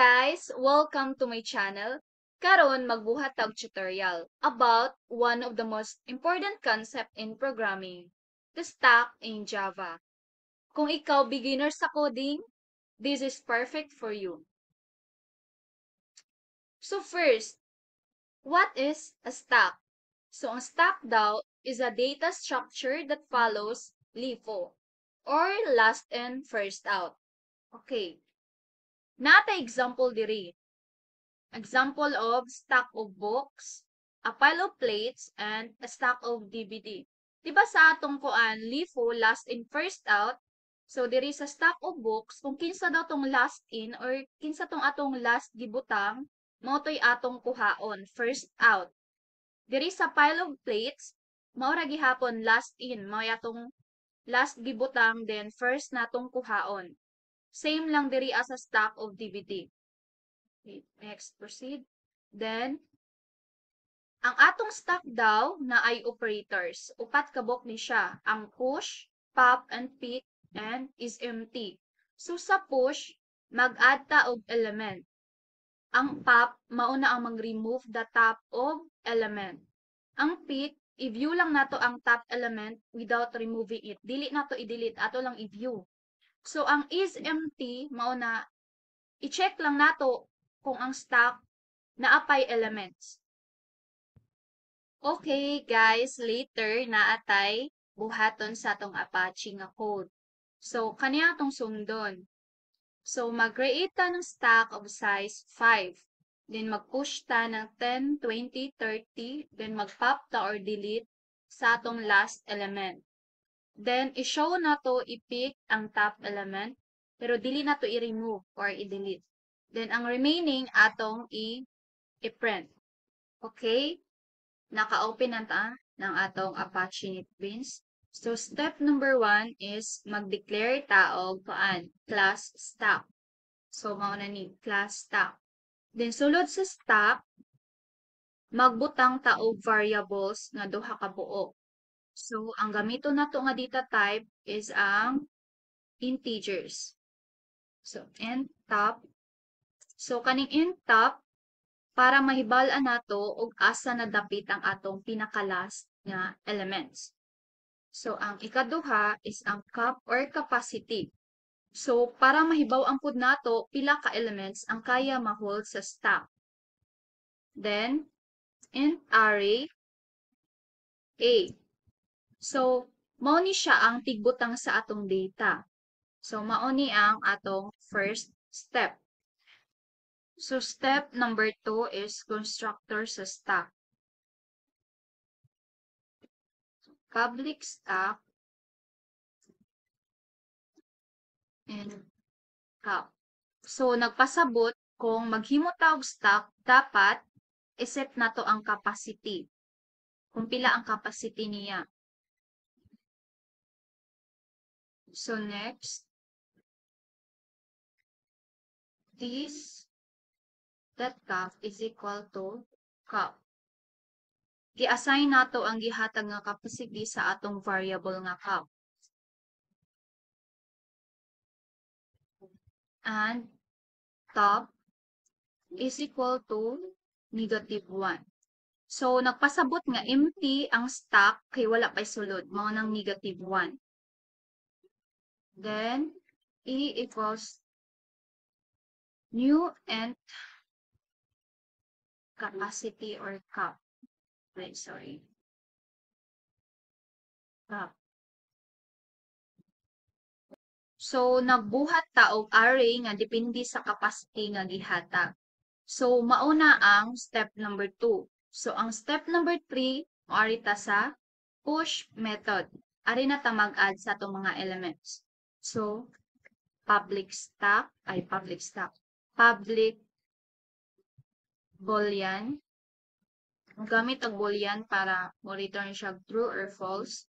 guys! Welcome to my channel. Karon magbuhat og tutorial about one of the most important concept in programming, the stack in Java. Kung ikaw beginner sa coding, this is perfect for you. So first, what is a stack? So ang stack daw is a data structure that follows LIFO or last in first out. Okay. Nata example diri. Example of stack of books, a pile of plates, and a stack of DVD. Diba sa atong kuan, LIFO, last in, first out, so there is a stack of books, kung kinsa daw tong last in, or kinsa tong atong last gibutang, mao to'y atong kuhaon, first out. There is a pile of plates, mao ra gihapon last in, mao atong last gibutang, then first natong kuhaon. Same lang diri as a stack of DVD. Okay, next, proceed. Then, ang atong stack daw na ay operators. Upat kabok ni siya. Ang push, pop, and pick, and is empty. So, sa push, mag-add ta og element. Ang pop, mauna ang mag-remove the top of element. Ang pick, i-view lang nato ang top element without removing it. Dili nato i-delete, ato lang i-view. So, ang is empty, mauna, i-check lang nato kung ang stack naapay elements. Okay, guys, later naatay buhaton sa atong Apache nga code. So, kaniya atong sundon. So, mag-create ta ng stack of size 5. Then, mag-push ta ng 10, 20, 30. Then, mag-pop ta or delete sa atong last element. Then, i-show na to, i-pick ang top element. Pero, dili na to i-remove or i-delete. Then, ang remaining atong i-print. Okay? Naka-open na ta ng atong Apache NetBeans. So, step number 1 is mag-declare ta og class stack. So, mauna ni class stack. Then, sulod sa stack, magbutang ta og variables nga duha ka buo. So, ang gamito nato nga data type is ang integers. So, int top. So, kaning int top, para mahibal-an nato og asa na dapit ang atong pinaka-last nga elements. So, ang ikaduha is ang cap or capacity. So, para mahibaw ang pud nato pila ka elements ang kaya ma-hold sa stack. Then, int array A. So, mao ni siya ang tigbutang sa atong data. So, mao ni ang atong first step. So, step number 2 is constructor sa stack. Public stack and cap. So, nagpasabot kung maghimo ta og stack, dapat iset nato ang capacity. Kung pila ang capacity niya. So, next, this that cap is equal to cap. I-assign nato ang gihatag nga capacity sa atong variable nga cap. And top is equal to -1. So, nagpasabot nga empty ang stack kay wala pa'y sulod. Mao nang -1. Then, E equals new int capacity or cap. Wait, sorry. Cap. So, nagbuhat ta og array nga depende sa capacity nga gihatag. So, mauna ang step number 2. So, ang step number 3, ari ta sa push method. Ari na ta mag-add sa itong mga elements. So, public boolean. Gamit ang boolean para mo-return siya true or false.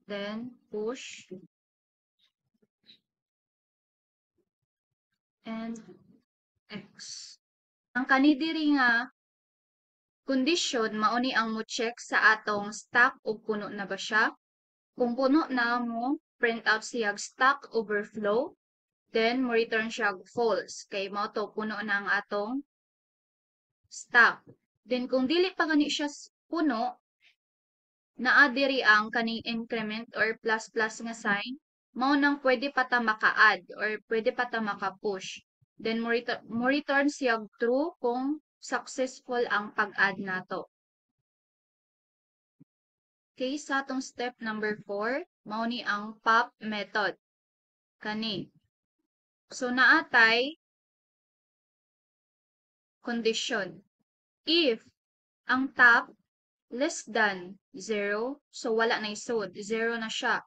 Then, push. And X. Ang kanidiri nga condition, mauni ang mo-check sa atong stack o puno na ba siya. Kung puno na mo, print out siyag stack overflow. Then, mo return siya false. Kay mo to puno na ang atong stock. Then, kung dili pa gani siya puno, naa diri ang kaning increment or plus plus nga sign, mao nang pwede pa ta maka-add or pwede pa ta maka-push. Then, mo return siya true kung successful ang pag-add nato. Okay, sa atong step number 4, mao ni ang pop method. Kani. So, naatay condition. If ang top less than 0, so wala na isod, 0 na siya.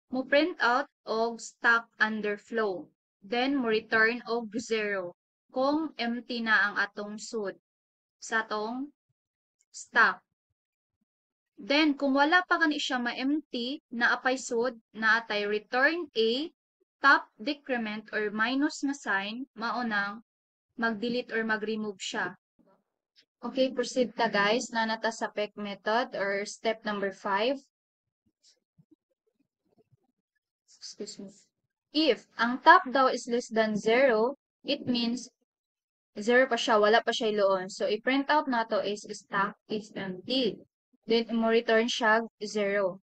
Mo print out og stock underflow. Then, mo return og 0 kung empty na ang atong sud sa atong stock. Then, kung wala pa gani siya ma-empty, naapay sud, naatay return A, top decrement or minus na sign, maunang mag-delete or mag-remove siya. Okay, proceed ta guys. Nanata sa PEC method or step number 5. Excuse me. If ang top daw is less than 0, it means 0 pa siya, wala pa siya iloon. So, i-print out nato is stock is empty. Then, mo return siya 0.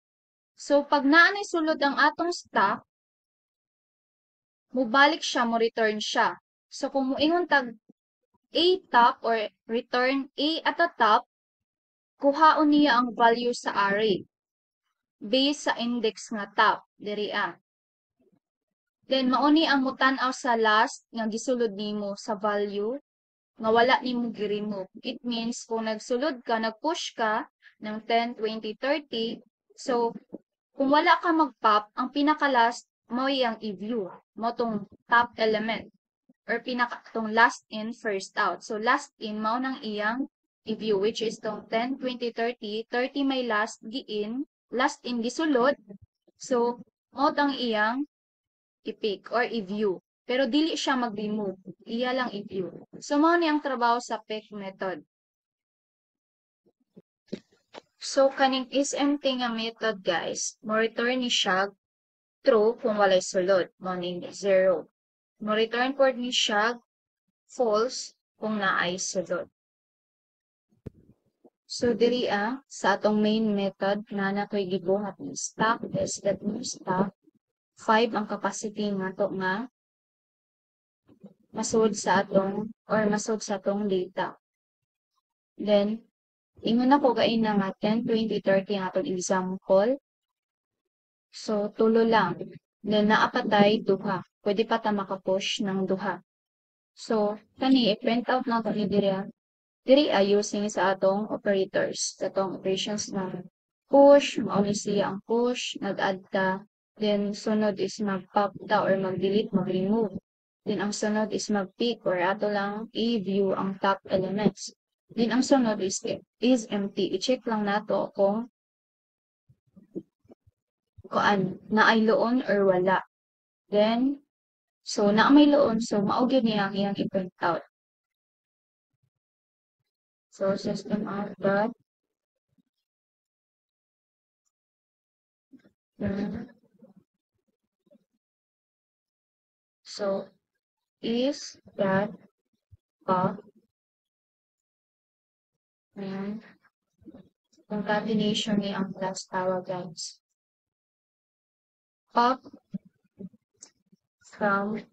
So, pag naanay sulod ang atong stock, mubalik siya, mo return siya. So, kung muingon tag A top or return A at the top, kuhaon niya ang value sa array based sa index nga top, diri a. Then, mauni ang mutan-aw sa last nga gisulod nimo sa value nga wala nimo gi-remove. It means, kung nagsulod ka, nag-push ka ng 10, 20, 30, so, kung wala ka mag-pop, ang pinaka-last, mo iyang i-view. Mo tong top element. Or tong last in, first out. So, last in, mao nang iyang i-view, which is tong 10, 20, 30. 30 may last gi-in, last in gisulod. So, mao tang iyang i-pick or i-view. Pero dili siya mag-remove. Iya lang i-view. So, mao ni ang trabaho sa pick method. So, kaning is empty nga method, guys, mo return ni siya true kung walay sulod. Mao ni 0. Mo return po ni siya false kung naay sulod. So, diri sa atong main method na natoy gibuhat ni stock is that new stock 5 ang capacity nga to nga masud sa atong or masud sa atong data. Then, ingon na ko gain na nga 10, 20, 30 ang atong example. So, tulo lang. Then, naapatay duha. Pwede pa ta makapush ng duha. So, kani, i-print out na ito ni diri using sa atong operators. Sa atong operations na push, mauni siya ang push, nag-add ka, then sunod is mag-pop ta or mag-delete, mag-remove. Then ang sunod is mag-pick or ato lang i-view ang top elements. Then ang sunod is empty. I-check lang nato kung naay loon or wala. Then, so na may loon, so maugyo niya ang iyang i-print out. So, system out dot so is that pop and concatenation ni ang class tawag guys. Pop from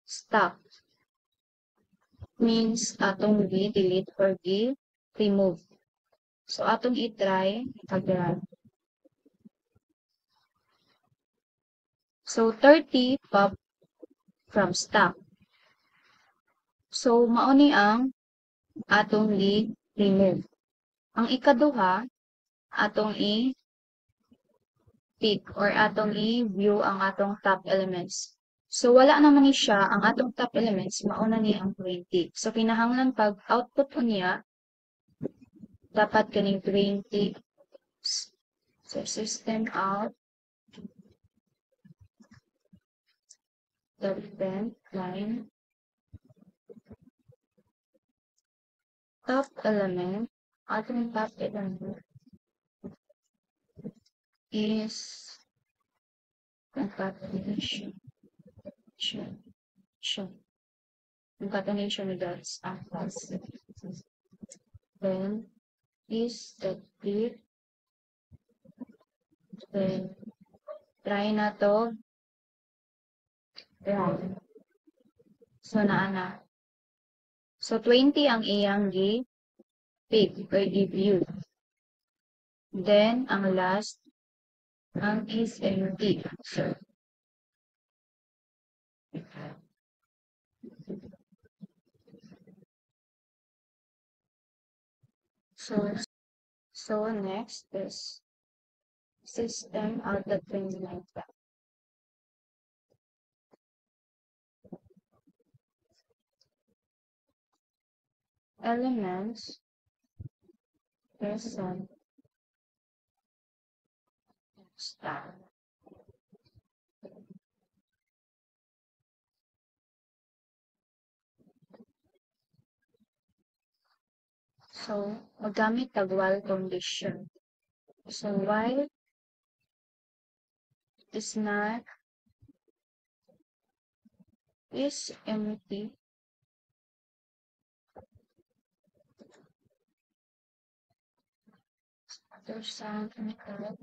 stock means atong delete or remove. So atong i-try kag so 30 pop from stock. So mauni ang atong remove. Ang ikaduha atong pick or atong i-view ang atong top elements. So, wala naman ni siya, ang atong top elements, mauna ni ang 20. So, kinahanglan pag output niya, dapat kaning 20. So, system out, the line, top element, atong top element is concatenation Concatenation results ang plus. Then, is that clear? Then, try na to. Ayan. So, naana. So, 20 ang iyang pick or view. Then, ang last, ang is empty. So next is system out of 29. Elements present star. So, magamit tag while condition. So, while is not is empty, there's something correct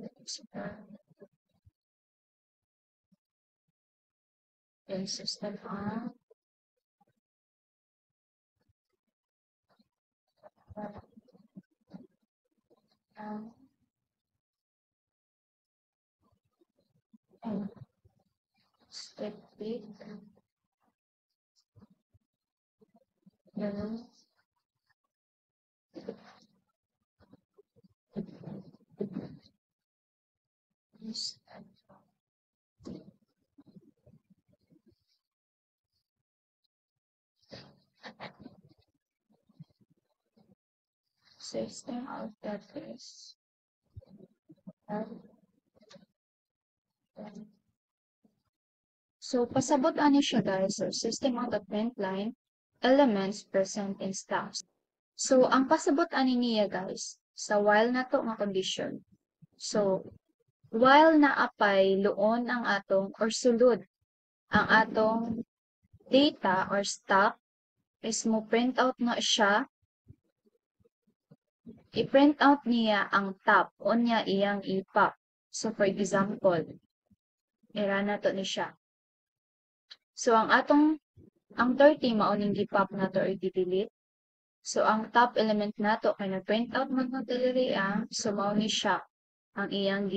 in system on and step big then is system out that is so pasabot ani siya guys. So system out of print line elements present in stacks. So ang pasabot ani niya guys sa while na to nga condition. So while naapay luon ang atong or sulod ang atong data or stock is mo print out na siya. I-print out niya ang top o niya iyang ipop. So for example, na to ni siya. So ang 30 mauning gipop na to or i-delete. So ang top element na to kay na-print out mo na dili so mao ni siya ang iyang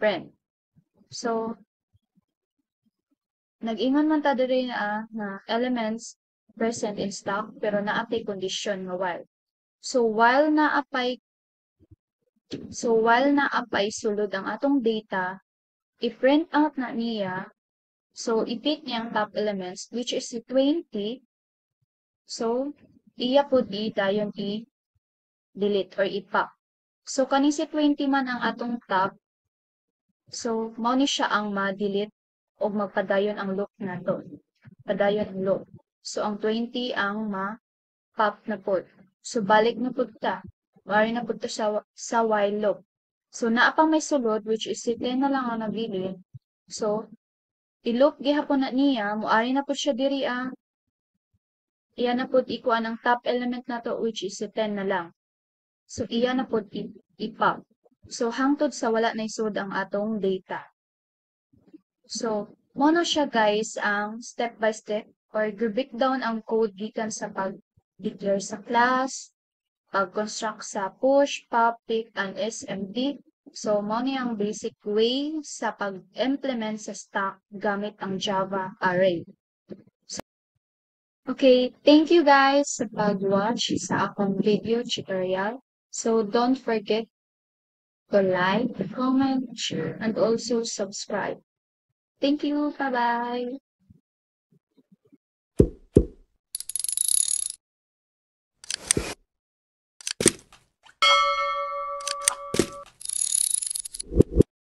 print. So nag-ingon man ta diri na elements present in stock pero naapay condition nga while. So while naapay sulod ang atong data, i-print out na niya. So i-pick niya ang top elements which is si 20. So iya pud dayon i-delete or i-pop. So kani si 20 man ang atong top. So mao ni siya ang ma-delete o magpadayon ang loop nato. Padayon ang loop. So ang 20 ang ma-pop na pod. So balik na pod ta. Mari na pod ta sa while loop. So naa pang may sulod which is si 10 na lang ang nag-delete. So i-loop gihapon na niya, moari na pod siya diri iya na pod ikuan ang top element nato which is si 10 na lang. So iya na pod i-pop. So hangtod sa wala na isud ang atong data. So mono siya guys ang step by step or break down ang code gikan sa pag-declare sa class, pag-construct sa push, pop, pick, and SMD. So mo ni ang basic way sa pag-implement sa stack gamit ang Java array. Okay, thank you guys sa pag-watch sa akong video tutorial. So don't forget to like, comment, share, and also subscribe. Thank you. Bye-bye.